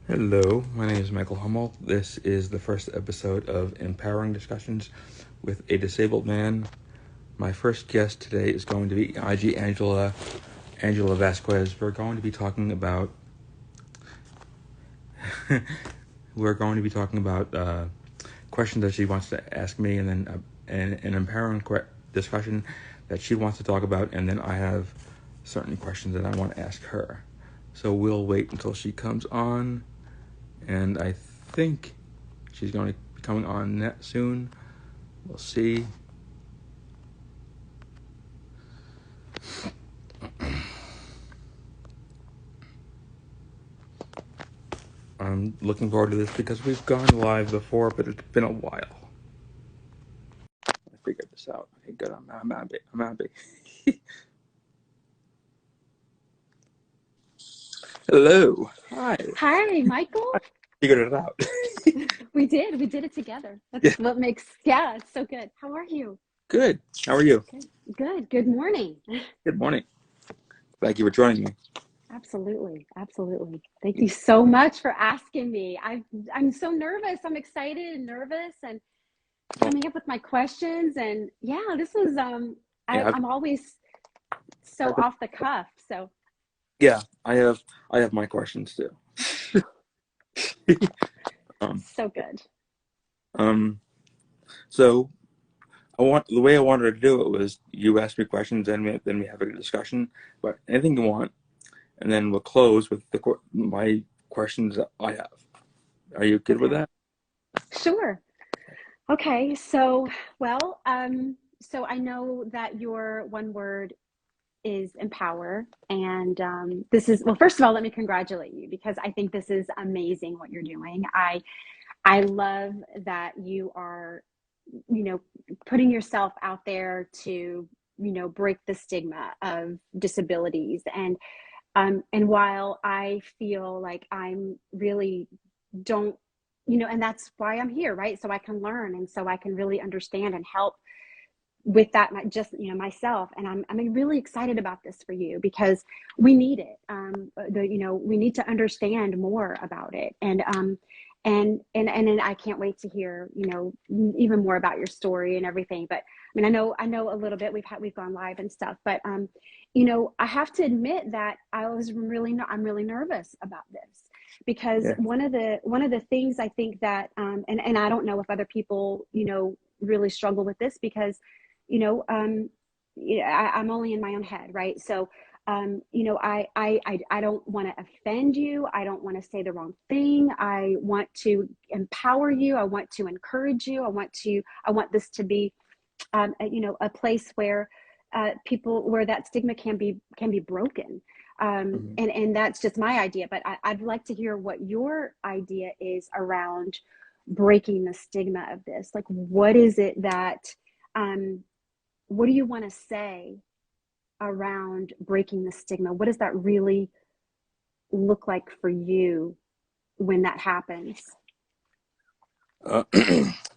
Hello, my name is Michael Hummel. This is the first episode of Empowering Discussions with a Disabled Man. My first guest today is going to be IG Angela Vasquez. We're going to be talking about questions that she wants to ask me, and then an empowering discussion that she wants to talk about, and then I have certain questions that I want to ask her. So we'll wait until she comes on, and I think she's going to be coming on net soon. We'll see. I'm looking forward to this because we've gone live before, but it's been a while. I figured this out. Okay, good. I'm happy. I'm happy. Hello. Hi. Hi, Michael. I figured it out. We did it together. Yeah. That's what makes, yeah, it's so good. How are you? Good. How are you? Good, good. Good morning. Good morning. Thank you for joining me. Absolutely, absolutely. Thank you so much for asking me. I'm so nervous. I'm excited and nervous and Well, coming up with my questions. And yeah, this was yeah, I'm always so I've been, off the cuff. So yeah, I have my questions too. um, so good. um, so the way I wanted to do it was you ask me questions, and then we have a discussion about anything you want, and then we'll close with my questions that I have. Are you good with Okay. that? Sure. Okay. So so I know that your one word is empower. And this is, well, first of all, let me congratulate you because I think this is amazing what you're doing. I love that you are, you know, putting yourself out there to, break the stigma of disabilities. And while I feel like I'm really don't, and that's why I'm here, right? So I can learn and so I can really understand and help with that, just myself. And I'm really excited about this for you because we need it. We need to understand more about it. And I can't wait to hear even more about your story and everything. But I mean, I know a little bit. We've gone live and stuff, but I have to admit that I'm really nervous about this because Yeah. one of the things I think that and I don't know if other people really struggle with this because you know, um, I'm only in my own head, right? So, I don't want to offend you. I don't want to say the wrong thing. I want to empower you. I want to encourage you. I want this to be, a place where where that stigma can be broken. Mhm. And that's just my idea, but I'd like to hear what your idea is around breaking the stigma of this. Like, what is it that, um, what do you want to say around breaking the stigma? What does that really look like for you when that happens? Uh,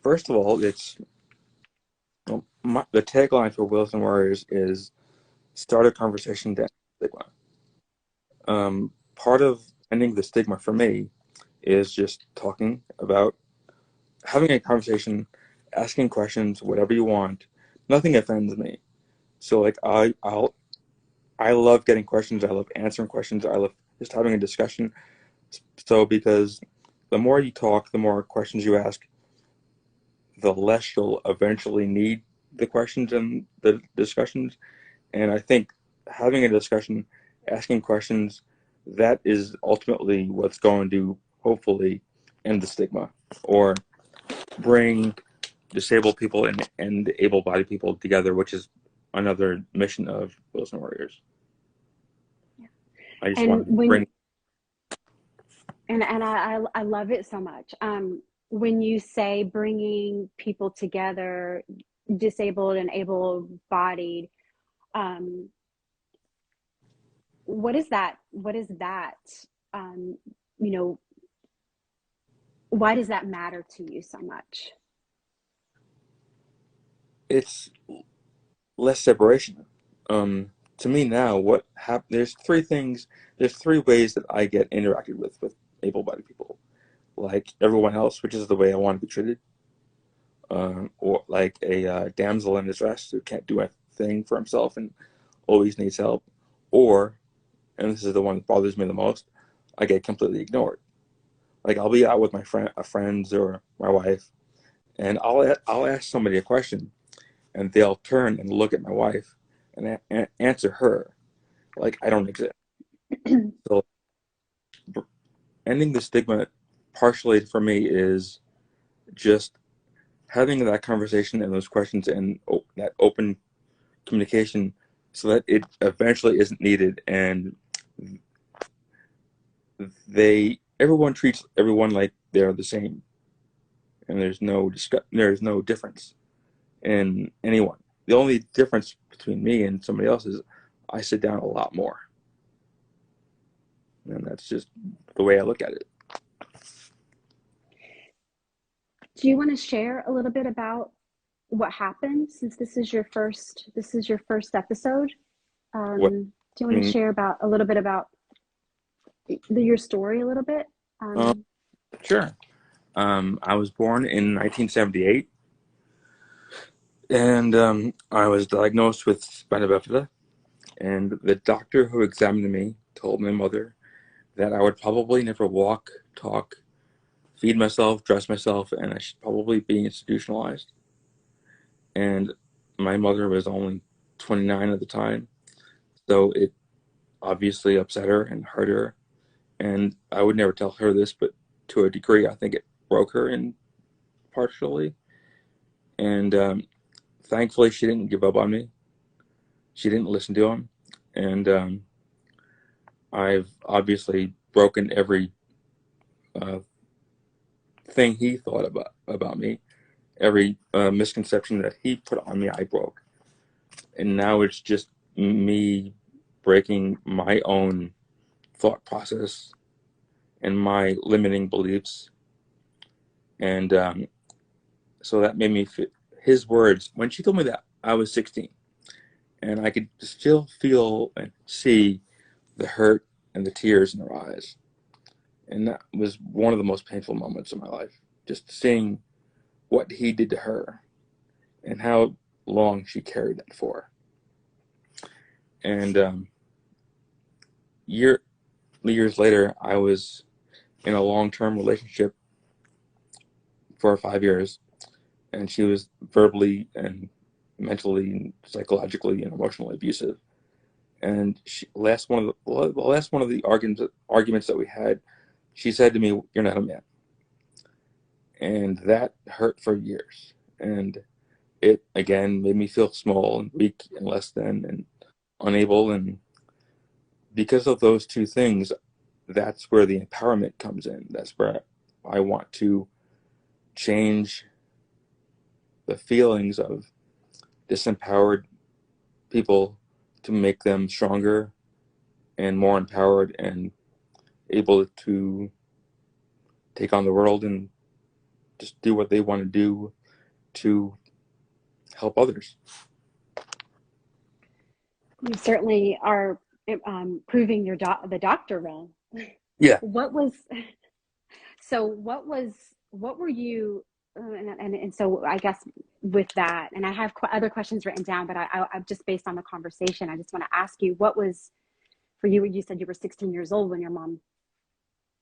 First of all, the tagline for Wilson Warriors is start a conversation to end the stigma. Part of ending the stigma for me is just talking about having a conversation, asking questions, whatever you want. Nothing offends me. So like I love getting questions. I love answering questions. I love just having a discussion. So because the more you talk, the more questions you ask, the less you'll eventually need the questions and the discussions. And I think having a discussion, asking questions, that is ultimately what's going to hopefully end the stigma or bring disabled people and able-bodied people together, which is another mission of Wilson Warriors. I just And want to when bring. and I love it so much. When you say bringing people together, disabled and able-bodied, um, what is that? What is that? Um, you know, why does that matter to you so much? It's less separation. Um, to me now, there's three things. There's three ways that I get interacted with able-bodied people, like everyone else, which is the way I want to be treated, or like a damsel in distress who can't do a thing for himself and always needs help, or, and this is the one that bothers me the most, I get completely ignored. Like I'll be out with my friends or my wife, and I'll ask somebody a question, and they'll turn and look at my wife and answer her like I don't exist. So ending the stigma partially for me is just having that conversation and those questions and that open communication so that it eventually isn't needed, and everyone treats everyone like they're the same, and there's no difference in anyone. The only difference between me and somebody else is I sit down a lot more, and that's just the way I look at it. Do you want to share a little bit about what happened since this is your first episode? What Do you I want to mean, share about a little bit about your story a little bit? um, sure. I was born in 1978, and I was diagnosed with spina bifida. And the doctor who examined me told my mother that I would probably never walk, talk, feed myself, dress myself, and I should probably be institutionalized. And my mother was only 29 at the time, so it obviously upset her and hurt her. And I would never tell her this, but to a degree, I think it broke her in partially. And thankfully, she didn't give up on me. She didn't listen to him, and I've obviously broken every uh, thing he thought about me. Every misconception that he put on me, I broke. And now it's just me breaking my own thought process and my limiting beliefs. And so that made me feel his words when she told me that I was 16, and I could still feel and see the hurt and the tears in her eyes. And that was one of the most painful moments of my life. Just seeing what he did to her and how long she carried that for. And years later, I was in a long-term relationship for 5 years, and she was verbally and mentally, and psychologically, and emotionally abusive. And the last one of the arguments that we had, she said to me, "You're not a man," and that hurt for years. And it again made me feel small and weak and less than and unable. And because of those two things, that's where the empowerment comes in. That's where I want to change the feelings of disempowered people to make them stronger and more empowered and able to take on the world and just do what they want to do to help others. You certainly are proving the doctor wrong. Yeah. What was so? What were you? And so I guess with that, and I have other questions written down, but I just based on the conversation, I just want to ask you what was for you. You said you were 16 years old when your mom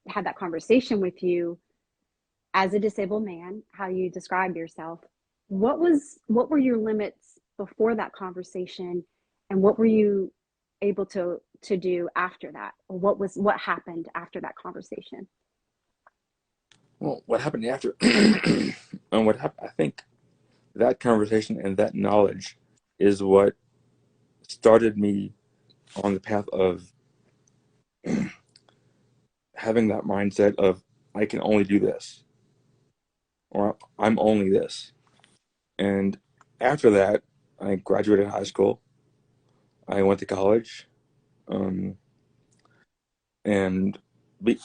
had that conversation with you as a disabled man, how you described yourself. What were your limits before that conversation, and what were you able to do after that? Or what happened after that conversation? Well, what happened after, and what happened, I think that conversation and that knowledge is what started me on the path of having that mindset of I can only do this, or I'm only this. And after that, I graduated high school. I went to college, um, and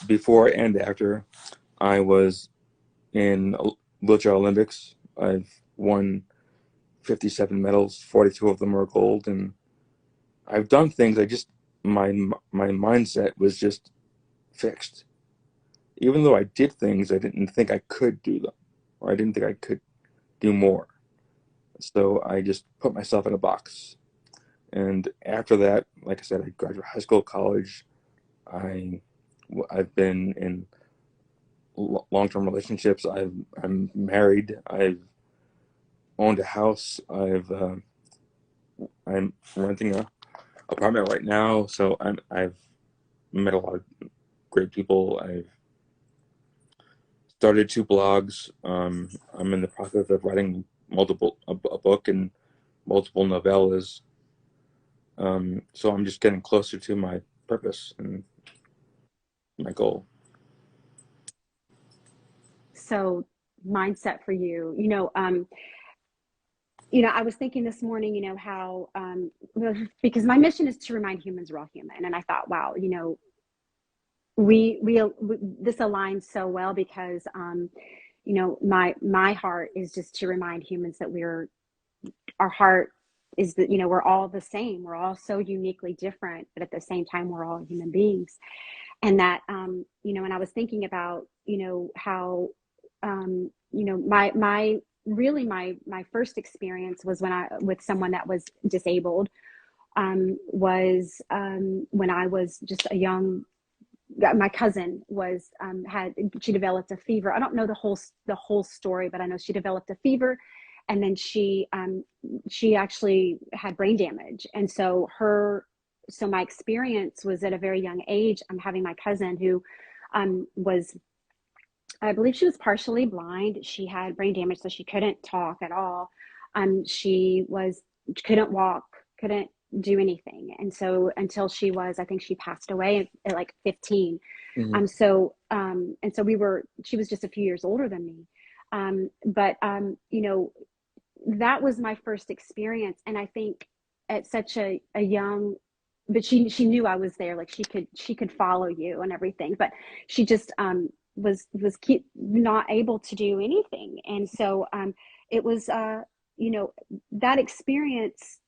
before and after, I was in wheelchair Olympics. I've won 57 medals. 42 of them are gold, and I've done things. My mindset was just fixed. Even though I did things, I didn't think I could do them, or I didn't think I could do more. So I just put myself in a box. And after that, like I said, I graduated high school, college. I I've been in long-term relationships. I'm married. I've owned a house. I'm renting a apartment right now. So I've met a lot of great people. I've started two blogs. I'm in the process of writing a book and multiple novellas. So I'm just getting closer to my purpose and my goal. So mindset for you, I was thinking this morning, how because my mission is to remind humans we're all human, and I thought, wow, we this aligns so well because my heart is just to remind humans that our heart is that we're all the same, we're all so uniquely different, but at the same time we're all human beings. And that and I was thinking about how my really my first experience was when I with someone that was disabled, was when I was just a young, my cousin was had she developed a fever. I don't know the whole story, but I know she developed a fever, and then she actually had brain damage. And so my experience was at a very young age. I'm having my cousin who was, I believe she was partially blind. She had brain damage, so she couldn't talk at all. She was couldn't walk, couldn't do anything, and so until I think she passed away at like 15. Mhm. And so she was just a few years older than me. But that was my first experience, and I think at such a young, but she knew I was there, like she could follow you and everything, but she just was keep not able to do anything. And so it was you know that experience,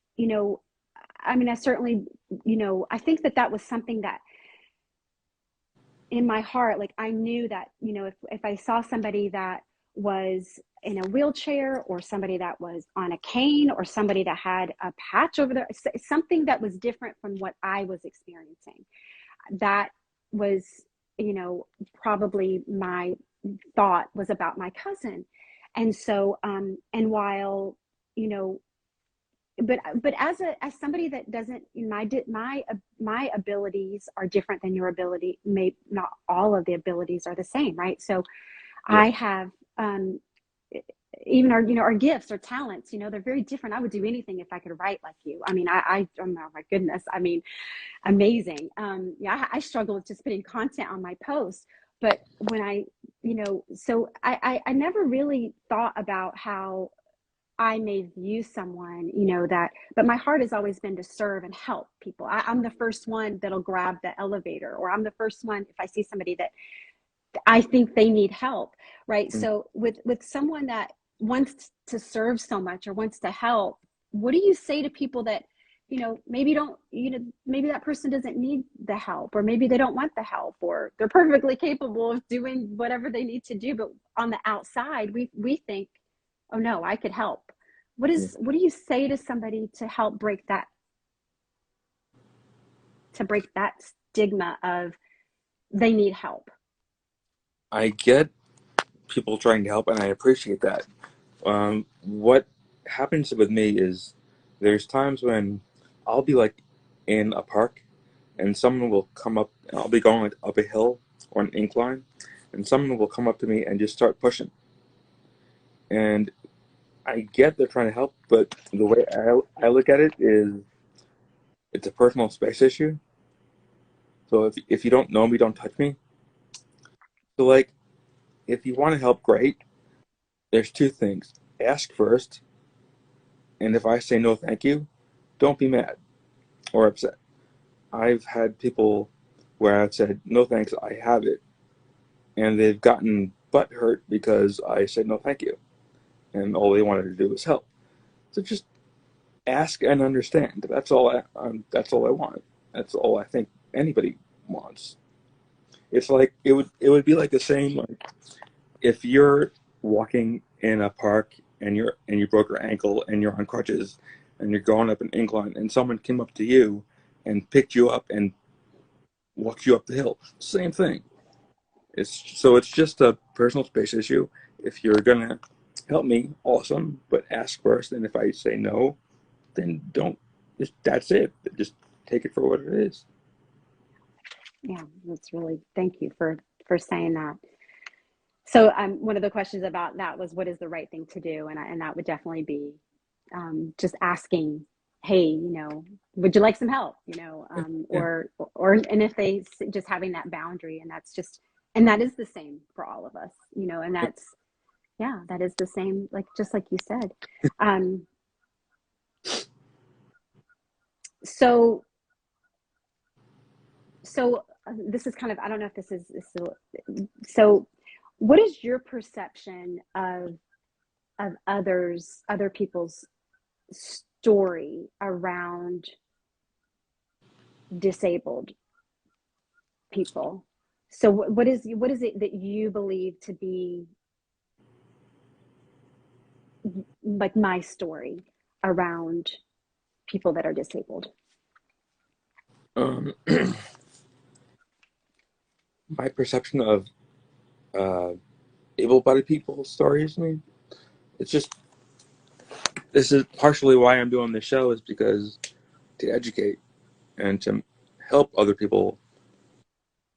I mean, I certainly, I think that was something that in my heart, like I knew that, if I saw somebody that was in a wheelchair, or somebody that was on a cane, or somebody that had a patch over there, something that was different from what I was experiencing, that was, probably my thought was about my cousin. And so, and while, you know, but as somebody that doesn't, my abilities are different than your ability. May not all of the abilities are the same, right? So Yeah. I have even our gifts or talents, they're very different. I would do anything if I could write like you. I mean, oh my goodness, I mean, amazing. Yeah, I struggle with just putting content on my post. But when so I never really thought about how I may view someone, but my heart has always been to serve and help people. I'm the first one that'll grab the elevator, or I'm the first one if I see somebody that I think they need help, right? Mhm. So with someone that wants to serve so much or wants to help, what do you say to people that, maybe don't, maybe that person doesn't need the help, or maybe they don't want the help, or they're perfectly capable of doing whatever they need to do, but on the outside, we think, oh no, I could help. Yeah. What do you say to somebody to help break that stigma of they need help? I get people trying to help, and I appreciate that. What happens with me is there's times when I'll be like in a park, and someone will come up, and I'll be going like up a hill or an incline, and someone will come up to me and just start pushing. And I get they're trying to help, but the way I look at it is it's a personal space issue. So if you don't know me, don't touch me. So like if you want to help, great. There's two things. Ask first, and if I say no thank you, don't be mad or upset. I've had people where I've said no thanks, I have it, and they've gotten butt hurt because I said no thank you, and all they wanted to do was help. So just ask and understand. That's all I want. That's all I think anybody wants. It's like it would be like the same like if you're walking in a park and you broke your ankle and you're on crutches and you're going up an incline and someone came up to you and picked you up and walked you up the hill. Same thing. It's just a personal space issue. If you're gonna help me, awesome, but ask first. And if I say no, then don't. That's it. Just take it for what it is. Yeah, that's really, thank you for saying that. So one of the questions about that was, what is the right thing to do? And that would definitely be just asking, hey, would you like some help? Yeah, And if they just having that boundary, and that's just, and that is the same for all of us, and yeah. that's, yeah, that is the same, like, just like you said. Um, so, this is kind of, I don't know if so what is your perception of other people's story around disabled people? So what is it that you believe to be like my story around people that are disabled? Um, my perception of uh, able-bodied people's stories. I mean, it's just this is partially why I'm doing this show is because to educate and to help other people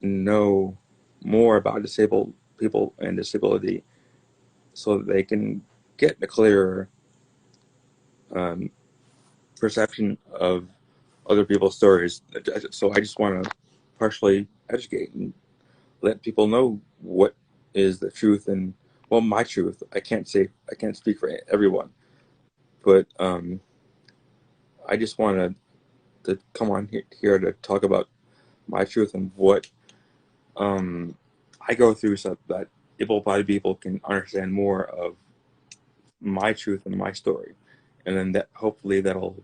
know more about disabled people and disability, so that they can get a clearer um, perception of other people's stories. So I just want to partially educate and let people know what is the truth and well, my truth. I can't speak for everyone, but I just want to come on here to talk about my truth and what um, I go through, so that able-bodied people can understand more of my truth and my story, and then that hopefully that'll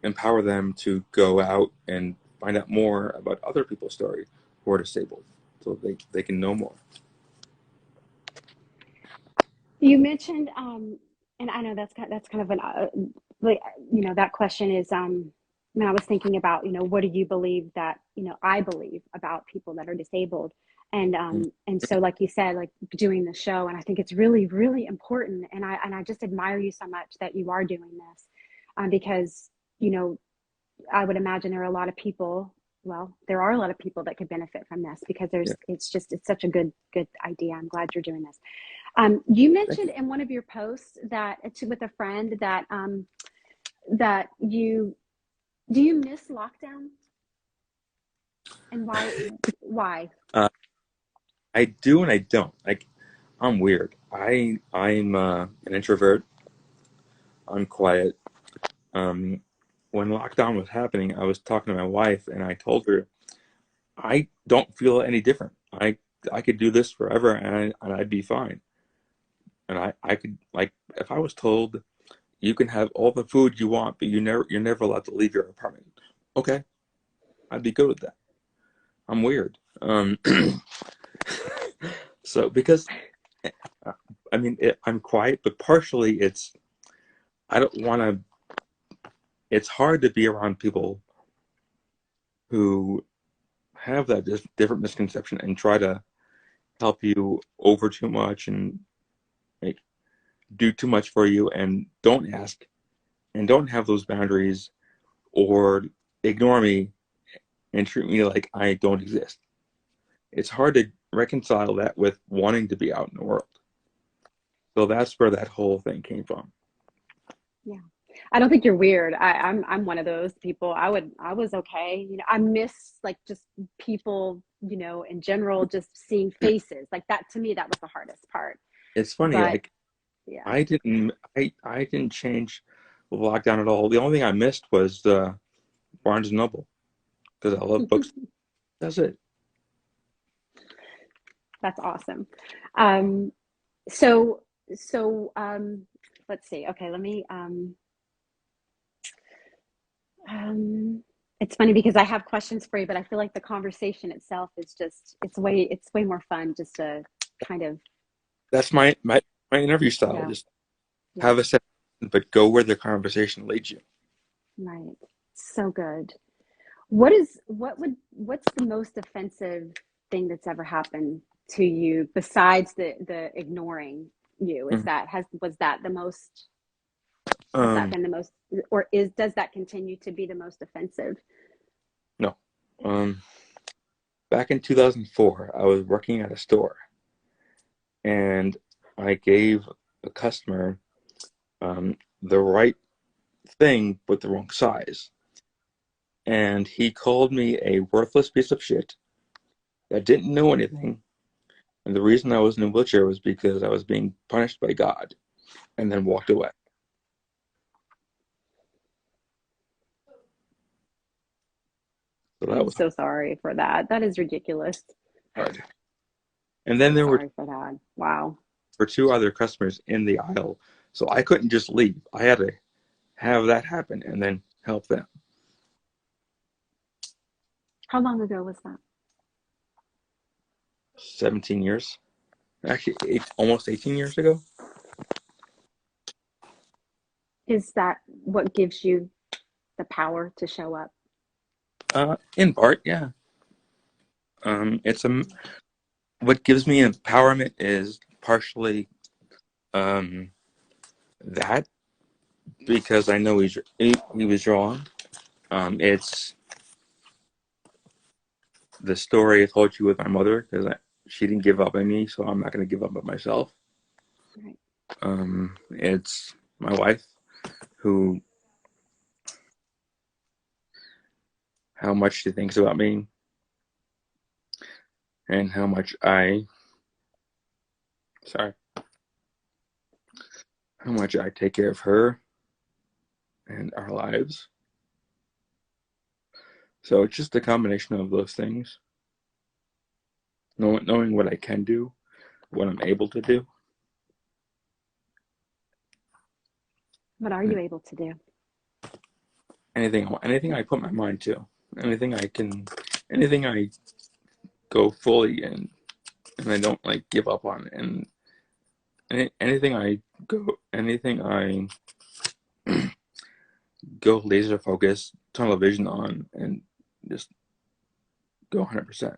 empower them to go out and find out more about other people's story who are disabled, so they can know more. You mentioned, and I know that's kind of an like, that question is, when I was thinking about, what do you believe that, I believe about people that are disabled, and so like you said, like doing the show, and I think it's really really important, and I just admire you so much that you are doing this, because you know I would imagine there are a lot of people. Well, there are a lot of people that could benefit from this because Yeah, it's such a good idea. I'm glad you're doing this. You thank mentioned you. in one of your posts that with a friend that that you do you miss lockdown, and why? Why? Uh, I do and I don't. Like I'm weird. I'm an introvert. I'm quiet. Um, when lockdown was happening, I was talking to my wife and I told her I don't feel any different. I could do this forever and I'd be fine. And I could like if I was told you can have all the food you want, but you're never allowed to leave your apartment. Okay, I'd be good with that. I'm weird. So because I mean I'm quiet, but partially it's I don't want to. It's hard to be around people who have that different misconception and try to help you over too much and like do too much for you and don't ask and don't have those boundaries or ignore me and treat me like I don't exist. It's hard to reconcile that with wanting to be out in the world. So that's where that whole thing came from. Yeah, I don't think you're weird. I'm one of those people. I was okay. I miss like just people. In general, just seeing faces like that. To me, that was the hardest part. It's funny, But like yeah. I didn't change the lockdown at all. The only thing I missed was the Barnes and Noble because I love books. That's it. That's awesome. Um, so so let's see. Okay, let me. Um, it's funny because I have questions for you, but I feel like the conversation itself is just it's way more fun just to kind of That's my interview style. yeah, Just yeah, have a set, but go where the conversation leads you. right. So good. What's the most offensive thing that's ever happened to you besides the ignoring you? Is Mhm. that has was that the most has that Um, been the most or is does that continue to be the most offensive? no. Um, Back in 2004, I was working at a store, and I gave a customer the right thing but the wrong size, and he called me a worthless piece of shit that didn't know anything. And the reason I was in a wheelchair was because I was being punished by God, and then walked away. So that I'm was so sorry for that. That is ridiculous. hard. And then So there sorry for that. Wow. were two other customers in the aisle, so I couldn't just leave. I had to have that happen and then help them. How long ago was that? 17 years, actually, almost 18 years ago. Is that what gives you the power to show up? In part, yeah. It's what gives me empowerment is partially um, that because I know he was wrong. It's the story I told you with my mother because she didn't give up on me, so I'm not going to give up on myself. Right. It's my wife who how much she thinks about me and how much sorry how much I take care of her and our lives. So it's just a combination of those things. Knowing what I can do, what I'm able to do, What are you and able to do? anything I put my mind to, anything I can, anything I go fully in, and I don't like give up on, and anything I anything I go laser focus, tunnel vision on, and just go 100%.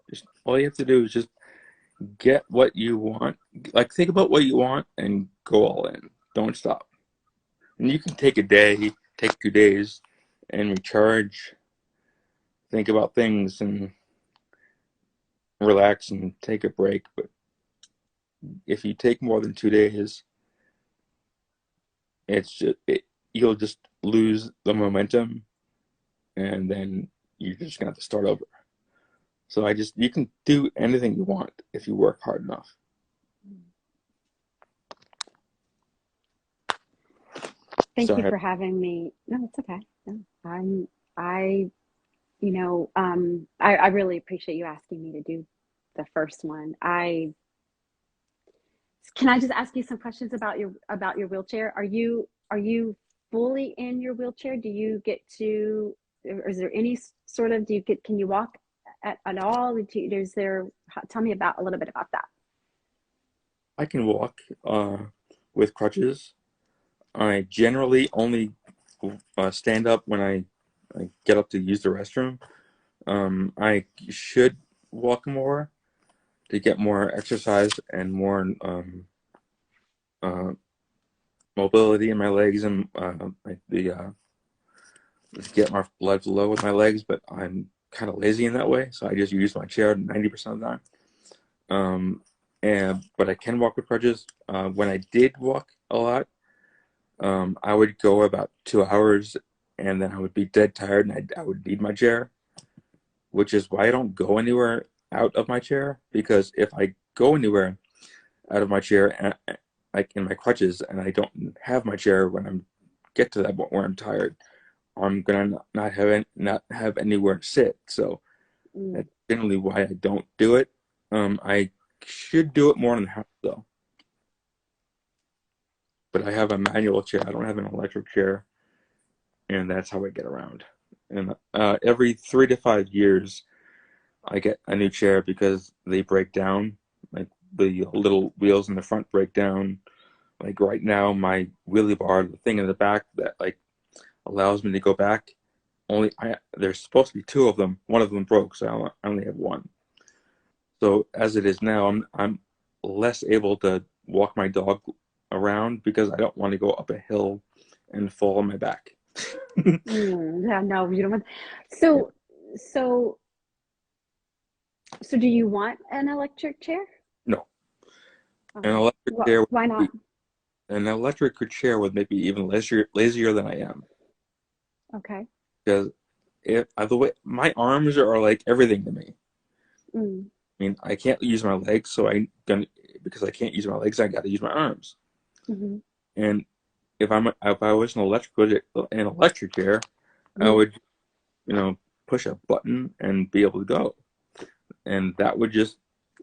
Just all you have to do is just get what you want. Like think about what you want and go all in. Don't stop. And you can take a day, take 2 days, and recharge. Think about things and relax and take a break. But if you take more than 2 days, you'll just lose the momentum, and then you're just gonna have to start over. So you can do anything you want if you work hard enough. Thank you Sorry. for having me. No, it's okay. No, I, I really appreciate you asking me to do the first one. Can I just ask you some questions about your wheelchair? Are you fully in your wheelchair? Do you get to, or is there any sort of, can you walk at all? Is there, tell me about a little bit about that. I can walk with crutches. I generally only stand up when I get up to use the restroom. I should walk more to get more exercise and more uh, mobility in my legs and get my blood flow with my legs. But I'm kind of lazy in that way, so I just use my chair 90% of the time. Um, and but I can walk with crutches. When I did walk a lot, I would go about 2 hours, and then I would be dead tired, and I would need my chair, which is why I don't go anywhere out of my chair. Because if I go anywhere out of my chair, and, like in my crutches, and I don't have my chair when I'm get to that point where I'm tired, I'm gonna not have anywhere to sit. So Mm. that's generally why I don't do it. I should do it more in the house though, but I have a manual chair. I don't have an electric chair, and that's how I get around. And every 3 to 5 years, I get a new chair because they break down. Like the little wheels in the front break down. Like right now, my wheelie bar, the thing in the back that like allows me to go back, there's supposed to be two of them. One of them broke, so I only have one. So as it is now, I'm less able to walk my dog around because I don't want to go up a hill and fall on my back. Yeah, no, you don't want. Yeah. So, so, so, do you want an electric chair? No, an Okay. electric Well, chair would why not? be an electric chair would make me even lazier than I am Okay. because the way my arms are like everything to me. Mm, I mean, I can't use my legs, so because I can't use my legs, I got to use my arms. mm-hmm, And if I was an electric chair, I mm-hmm. would push a button and be able to go, and that would just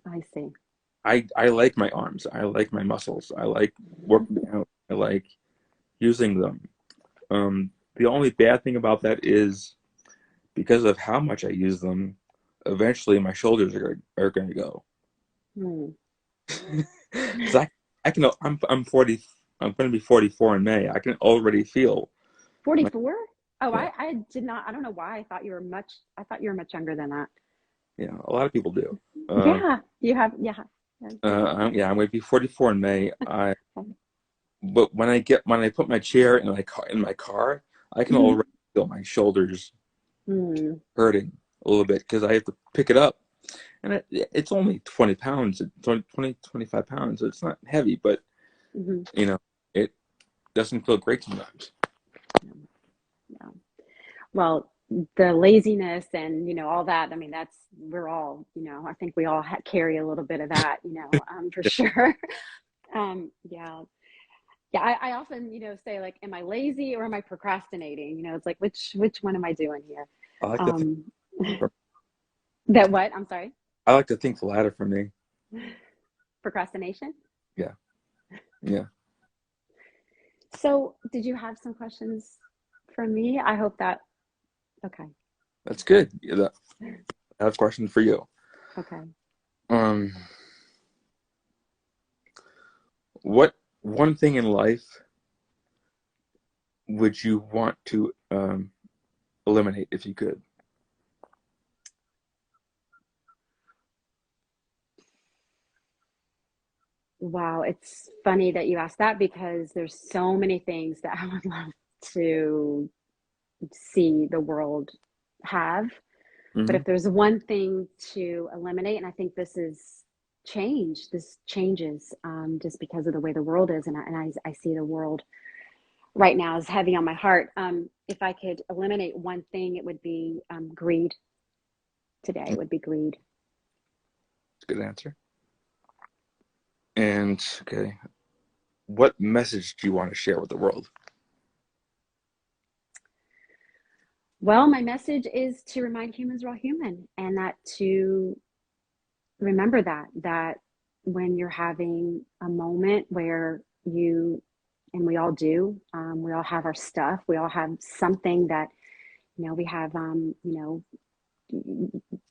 I see. I like my arms, I like my muscles, I like working out, I like using them. The only bad thing about that is because of how much I use them, eventually my shoulders are going to go. Mm. Because I can I'm 40, I'm going to be 44 in May. I can already feel like 44? Oh, yeah, I did not. I don't know why. I thought you were much younger than that. yeah, a lot of people do. Uh, Yeah, you have, yeah. I'm going to be 44 in May. But when I put my chair in my car, I can Mm-hmm. already feel my shoulders Mm, hurting a little bit because I have to pick it up, and it's only 20 pounds, it's only 20, 25 pounds, so it's not heavy, but mm-hmm. you know, it doesn't feel great sometimes. Yeah, yeah. Well, the laziness and all that. I mean, we're all, I think we all carry a little bit of that, for sure. Yeah. Yeah, I often, say like, am I lazy or am I procrastinating? It's like which one am I doing here? I like to think Um, that what? I'm sorry. I like to think the latter for me. Procrastination. Yeah, yeah, So, did you have some questions for me? I hope that. Okay. that's good. Yeah, I have a question for you. Okay. Um, what one thing in life would you want to eliminate if you could? Wow, it's funny that you asked that because there's so many things that I would love to see the world have. But Hmm. if there's one thing to eliminate, and I think this changes just because of the way the world is, and I see the world right now is heavy on my heart. If I could eliminate one thing, it would be greed today. It would be greed. Good answer. And okay, what message do you want to share with the world? Well, my message is to remind humans we're all human and that to remember that when you're having a moment where you and we all do we all have our stuff, we all have something that we have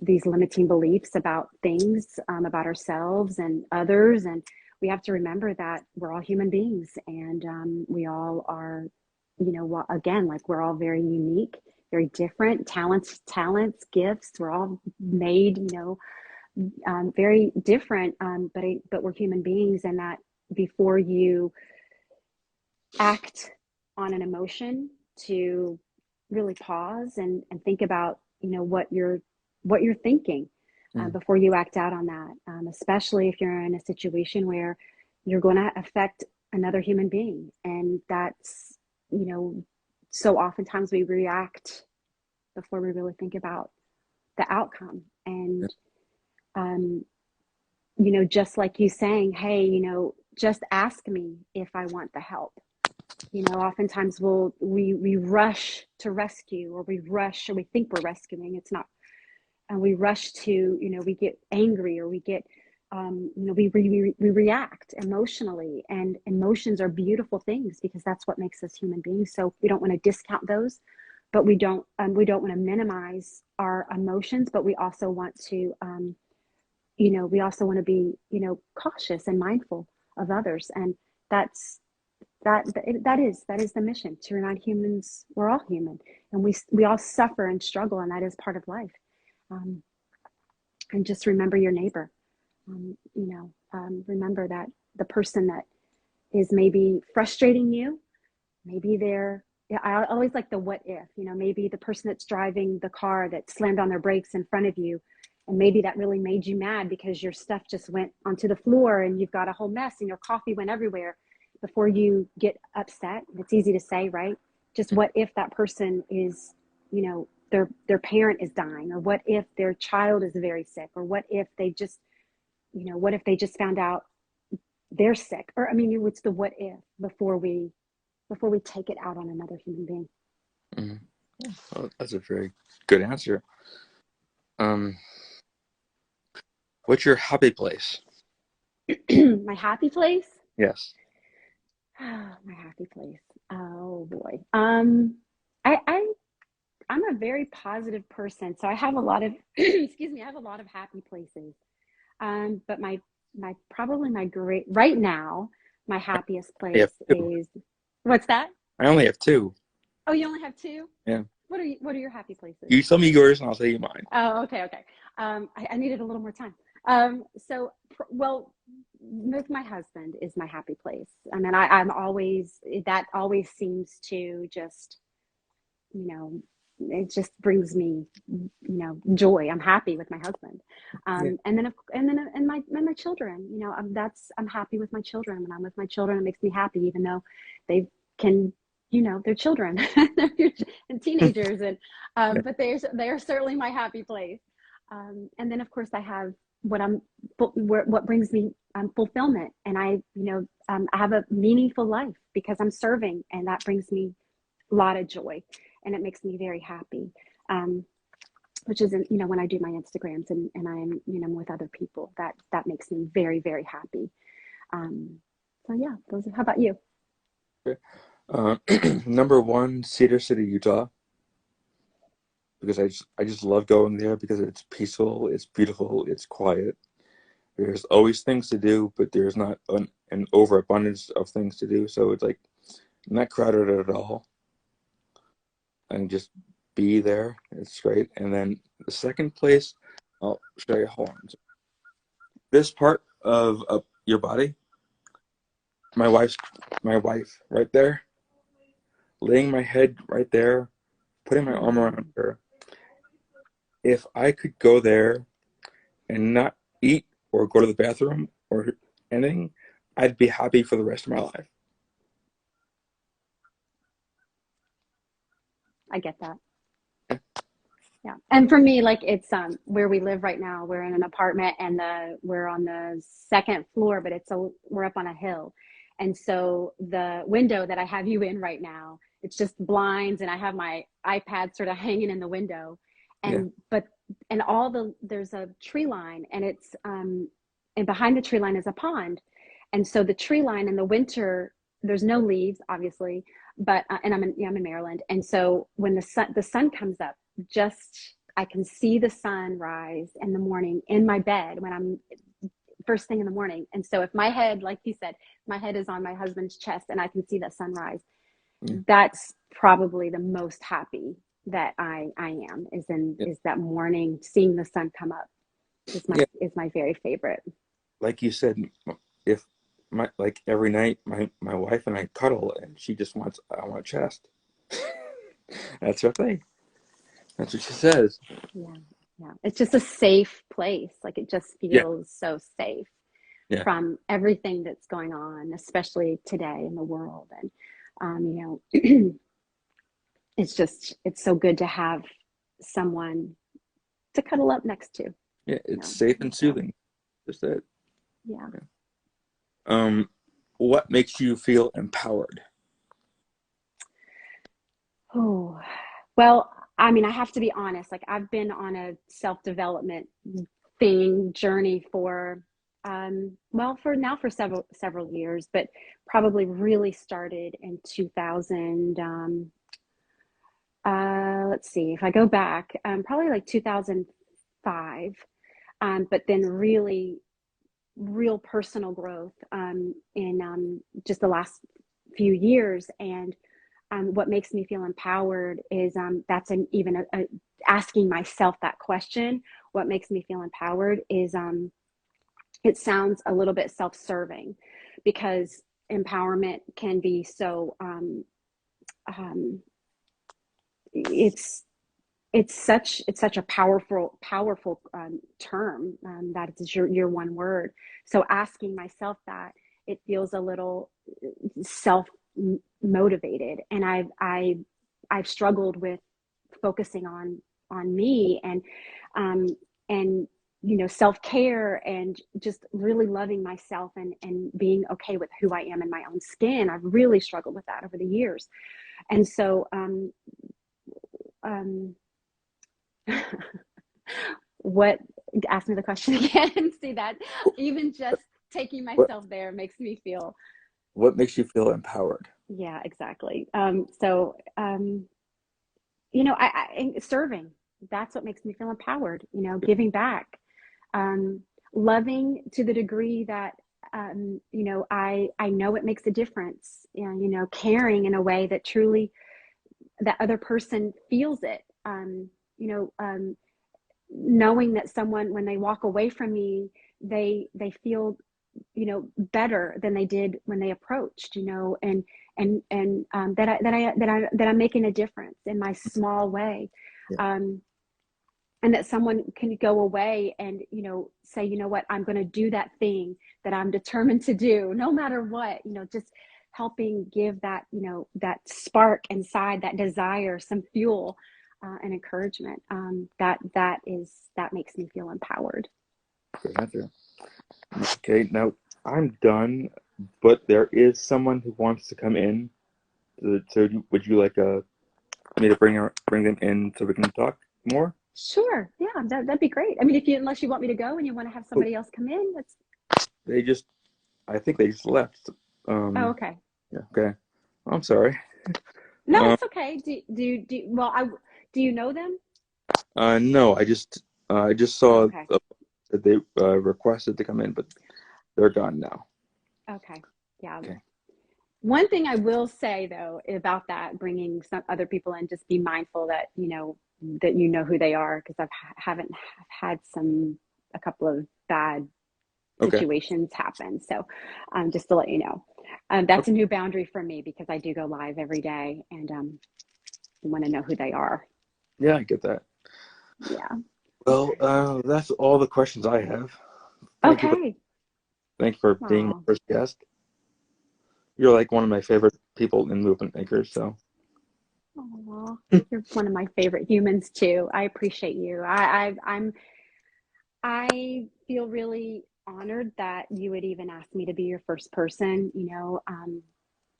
these limiting beliefs about things, about ourselves and others, and we have to remember that we're all human beings and we all are again, like we're all very unique, very different, talents, gifts, we're all made very different, but we're human beings, and that before you act on an emotion, to really pause and think about what you're thinking Mm. before you act out on that, especially if you're in a situation where you're going to affect another human being, and that's you know so oftentimes we react before we really think about the outcome. Yeah. And um, just like you saying, hey, just ask me if I want the help. Oftentimes we rush to rescue, or we rush, or we think we're rescuing. It's not, and we rush to, we get angry, or we get we react emotionally, and emotions are beautiful things because that's what makes us human beings. So we don't want to discount those, but we don't want to minimize our emotions, but we also want to, we also want to be, cautious and mindful of others. And that's, that is the mission, to remind humans we're all human, and we all suffer and struggle, and that is part of life. Um, and just remember your neighbor. Remember that the person that is maybe frustrating you, maybe they're, yeah, I always like the what if, maybe the person that's driving the car that slammed on their brakes in front of you, and maybe that really made you mad because your stuff just went onto the floor and you've got a whole mess and your coffee went everywhere. Before you get upset, it's easy to say, right? Just what if that person is, their parent is dying, or what if their child is very sick, or what if they just, what if they just found out they're sick? Or I mean, it's the what if before we take it out on another human being. Mm-hmm. Well, that's a very good answer. What's your happy place? My happy place? Yes. My happy place. Oh boy. I I'm a very positive person, so I have a lot of excuse me, I have a lot of happy places. But my probably my great right now, my happiest I have place two. is, what's that? I only have two. Oh, you only have two? Yeah. What are your happy places? You tell me yours and I'll tell you mine. Oh, okay, okay. I needed a little more time. Well, with my husband is my happy place. I mean, I'm always, that always seems to just, you know, it just brings me, joy. I'm happy with my husband. Yeah. And my children, I'm happy with my children. When I'm with my children, it makes me happy, even though they can, they're children and teenagers, and Yeah. but they are certainly my happy place. And then of course I have what brings me fulfillment, and I have a meaningful life because I'm serving, and that brings me a lot of joy, and it makes me very happy. Um, which is, when I do my Instagrams, and I'm, with other people, that makes me very, very happy. So yeah, how about you? Okay. Number one, Cedar City, Utah, because I just love going there because it's peaceful, it's beautiful, it's quiet. There's always things to do, but there's not an overabundance of things to do. So it's like not crowded at all, and just be there. It's great. And then the second place, I'll show you. Hold on. This part of your body, my wife's, my wife, right there, laying my head right there, putting my arm around her. If I could go there and not eat or go to the bathroom or anything, I'd be happy for the rest of my life. I get that. Yeah. And for me, like, it's where we live right now, we're in an apartment, and we're on the second floor, but we're up on a hill. And so the window that I have you in right now, it's just blinds, and I have my iPad sort of hanging in the window. Yeah, And there's a tree line, and and behind the tree line is a pond. And so the tree line in the winter, there's no leaves, obviously, but and I'm in Maryland. And so when the sun comes up, just I can see the sun rise in the morning in my bed when I'm first thing in the morning. And so if my head, like you said, my head is on my husband's chest and I can see that sunrise, yeah, that's probably the most happy that I am, yeah, is that morning, seeing the sun come up yeah. is my very favorite. Like you said, if my like every night, my wife and I cuddle, and she just wants I want chest. That's her thing. That's what she says. Yeah. Yeah. It's just a safe place. Like, it just Yeah, feels so safe yeah, from everything that's going on, especially today in the world. And, it's so good to have someone to cuddle up next to, yeah. you It's know. safe and So, soothing. Just that. yeah. Yeah. What makes you feel empowered? Oh, well, I mean, I have to be honest. Like, I've been on a self-development journey for well, for several years, but probably really started in 2000. Let's see, if I go back, probably like 2005, but then really real personal growth in just the last few years. And what makes me feel empowered is that's even asking myself that question. What makes me feel empowered is it sounds a little bit self-serving, because empowerment can be so um, it's it's such a powerful term, that it's your one word. So asking myself that, it feels a little self motivated, and I've struggled with focusing on me, um, and self care, and just really loving myself, and being okay with who I am in my own skin. I've really struggled with that over the years, and so um, what ask me the question again. See that even just taking What myself there makes me feel, what makes you feel empowered? yeah, exactly. So serving, that's what makes me feel empowered, giving back, um, loving to the degree that I know it makes a difference, caring in a way that truly that other person feels it, you know um, knowing that someone, when they walk away from me, they feel better than they did when they approached, and that I'm making a difference in my small way, Yeah. um, and that someone can go away and say, what, I'm going to do that thing that I'm determined to do no matter what, just helping give that, that spark inside, that desire, some fuel, and encouragement, that makes me feel empowered. Good answer. Okay, now I'm done, but there is someone who wants to come in. So would you like me to bring them in so we can talk more? Sure, yeah, that'd be great. I mean, if you unless you want me to go and you want to have Oh, somebody else come in, that's. they just I think they just left. Oh, Um, okay. yeah, okay. I'm sorry. No, Um, it's okay. Well, I do you know them? no, I just Oh, saw okay. that they requested to come in, but they're gone now. Okay. Yeah. Okay. One thing I will say though about that, bringing some other people in, just be mindful that who they are, because haven't had a couple of bad Okay. situations happen. So, just to let you know, that's Okay. a new boundary for me, because I do go live every day, and want to know who they are. Yeah, I get that. Yeah. Well, that's all the questions I have. Thank you for Okay. thank you for being my Oh, first guest. You're like one of my favorite people in Movement Makers, so aw, you're one of my favorite humans too. I appreciate you. I feel really honored that you would even ask me to be your first person.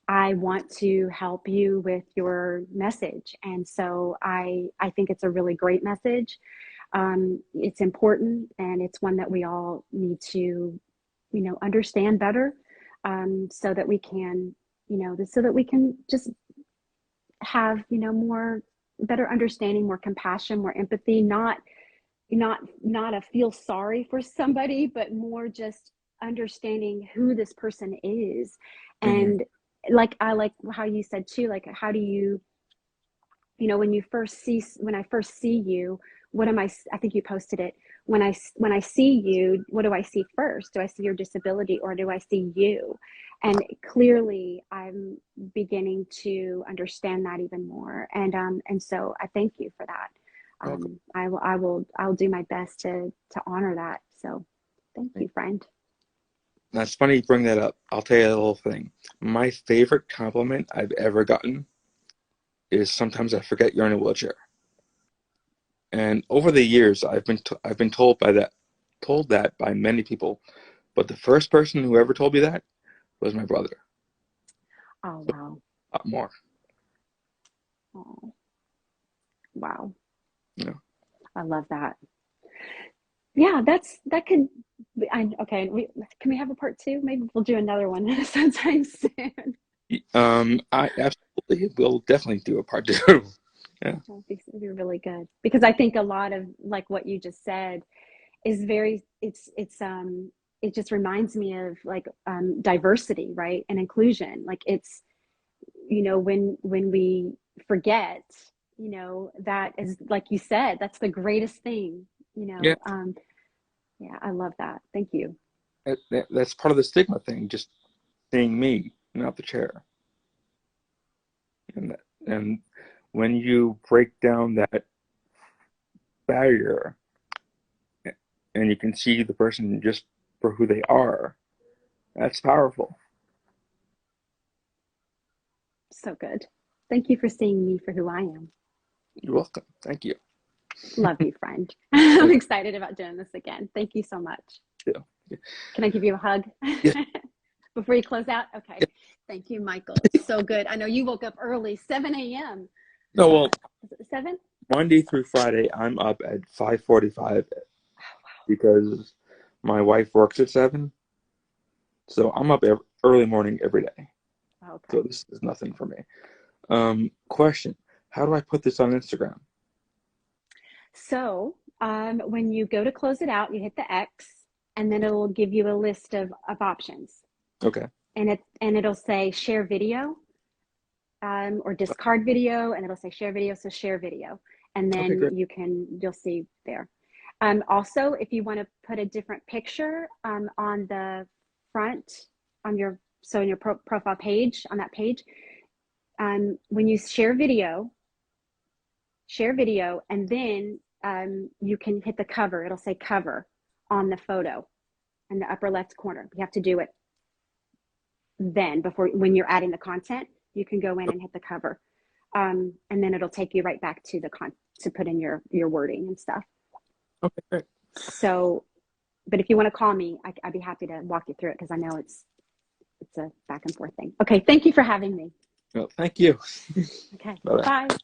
I want to help you with your message, and so I think it's a really great message. It's important, and it's one that we all need to, understand better, so that we can, just have, more better understanding, more compassion, more empathy, not a feel sorry for somebody, but more just understanding who this person is. hmm And like, I like how you said too, like, how do you, when I first see you, what am I think you posted it, when I see you, what do I see first? Do I see your disability, or do I see you? And clearly I'm beginning to understand that even more, and so I thank you for that. welcome. I'll do my best to honor that, so thank you, friend. Now it's funny you bring that up. I'll tell you the whole thing. My favorite compliment I've ever gotten is sometimes I forget you're in a wheelchair. And over the years, I've been told that by many people. But the first person who ever told me that was my brother. Oh, So wow. a lot more. Oh, wow. You know. I love that. Yeah, that could Okay, can we have a part two? Maybe we'll do another one sometime soon. I absolutely will definitely do a part two. Yeah. It'd be really good because I think a lot of like what you just said is very it just reminds me of like diversity, right, and inclusion. Like it's, when we forget, that is, like you said, that's the greatest thing. Yeah. Yeah, I love that. Thank you. That's part of the stigma thing, just seeing me, not the chair. And when you break down that barrier and you can see the person just for who they are, that's powerful. So good. Thank you for seeing me for who I am. You're welcome. Thank you. Love you, friend. I'm Thank excited about doing this again. Thank you so much. you. Can I give you a hug Yes. before you close out? Okay. Yes. Thank you, Michael. It's so good. I know you woke up early, 7 a.m. No, well, Is it 7? Monday through Friday, I'm up at 5:45 because my wife works at 7. So I'm up early morning every day. Oh, So okay. this is nothing for me. Question: how do I put this on Instagram? So when you go to close it out, you hit the X, and then it'll give you a list of options. Okay. And it'll say share video, or discard video, and it'll say share video, so share video. And Okay, then great. you'll see there. Also, if you want to put a different picture on the front, in your profile page, on that page, when you share video, and then you can hit the cover. It'll say cover on the photo in the upper left corner. You have to do it then when you're adding the content. You can go in and hit the cover, and then it'll take you right back to to put in your wording and stuff. Okay, great. So, but if you want to call me, I'd be happy to walk you through it because I know it's a back and forth thing. Okay, thank you for having me. Well, thank you. Okay, Bye. bye.